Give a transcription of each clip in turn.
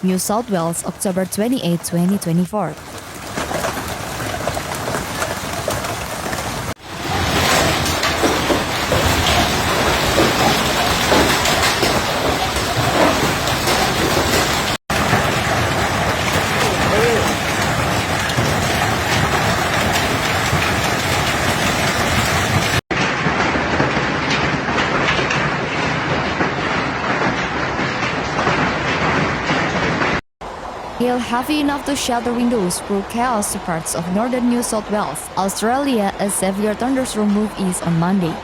New South Wales, October 28, 2024. Hail heavy enough to shatter windows threw chaos to parts of northern New South Wales, Australia, as severe thunderstorm moved east on Monday.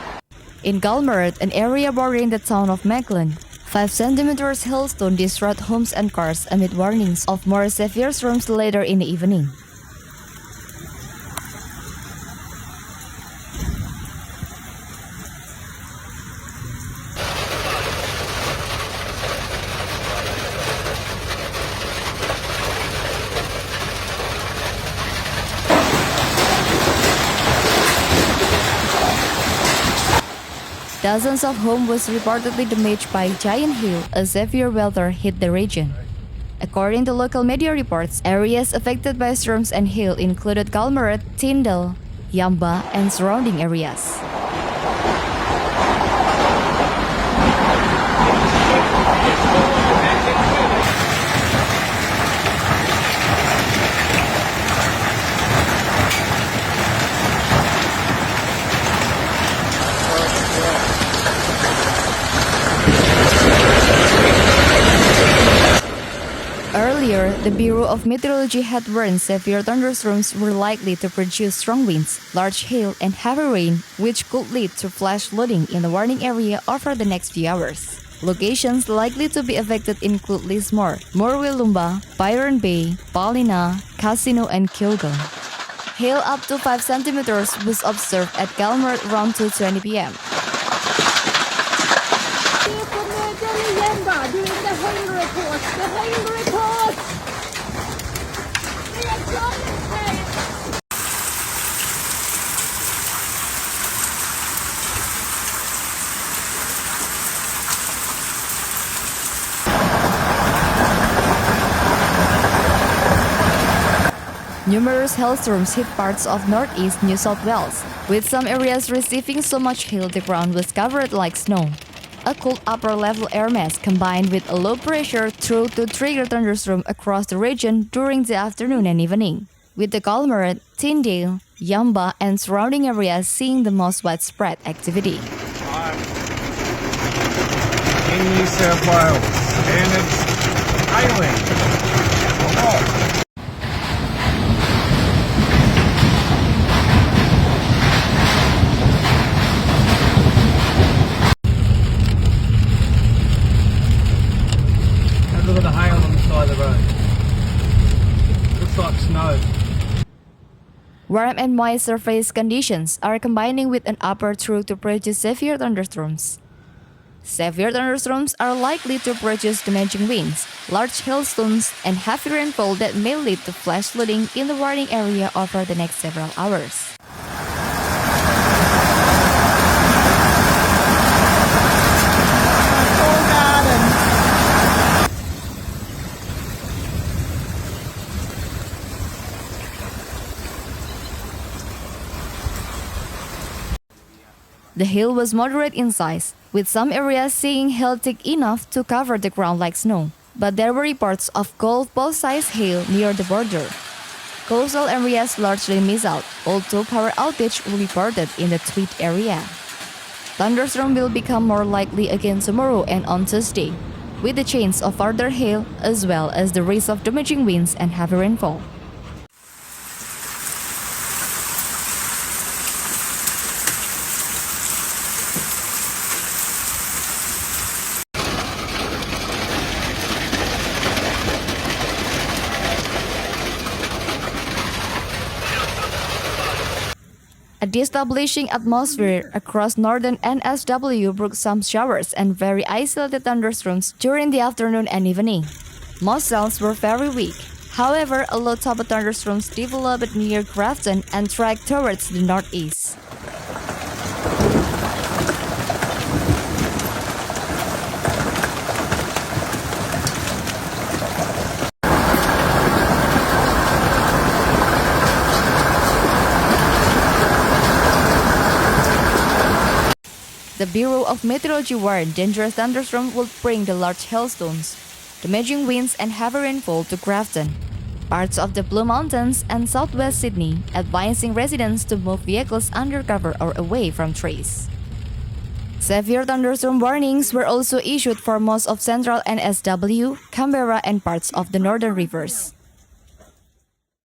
In Gulmarrad, an area bordering the town of Maclean, 5 centimeters hailstone destroyed homes and cars amid warnings of more severe storms later in the evening. Dozens of homes was reportedly damaged by giant hail as severe weather hit the region. According to local media reports, areas affected by storms and hail included Gulmarrad, Tyndale, Yamba, and surrounding areas. Earlier, the Bureau of Meteorology had warned severe thunderstorms were likely to produce strong winds, large hail, and heavy rain, which could lead to flash flooding in the warning area over the next few hours. Locations likely to be affected include Lismore, Morwell-Lumba, Byron Bay, Ballina, Casino, and Kilgun. Hail up to 5 centimeters was observed at Gulmarrad around 2:20 p.m. Yamba doing the hail report. The hail report. We are dropping hail. Numerous hailstorms hit parts of northeast New South Wales, with some areas receiving so much hail the ground was covered like snow. A cold upper-level air mass combined with a low pressure threw to trigger thunderstorms across the region during the afternoon and evening, with the Gulmarrad, Tyndale, Yamba, and surrounding areas seeing the most widespread activity. In New South Wales, and it's hailing. Look at the hail on the side of the road. Looks like snow. Warm and moist surface conditions are combining with an upper through to produce severe thunderstorms. Severe thunderstorms are likely to produce damaging winds, large hailstones, and heavy rainfall that may lead to flash flooding in the warning area over the next several hours. The hail was moderate in size, with some areas seeing hail thick enough to cover the ground like snow. But there were reports of golf ball-sized hail near the border. Coastal areas largely missed out, although power outage were reported in the Tweed area. Thunderstorms will become more likely again tomorrow and on Tuesday, with the chance of further hail as well as the risk of damaging winds and heavy rainfall. A destabilizing atmosphere across northern NSW brought some showers and very isolated thunderstorms during the afternoon and evening. Most cells were very weak. However, a low top of thunderstorms developed near Grafton and tracked towards the northeast. The Bureau of Meteorology warned dangerous thunderstorms would bring the large hailstones, damaging winds and heavy rainfall to Grafton, parts of the Blue Mountains and southwest Sydney, advising residents to move vehicles under cover or away from trees. Severe thunderstorm warnings were also issued for most of central NSW, Canberra, and parts of the northern rivers.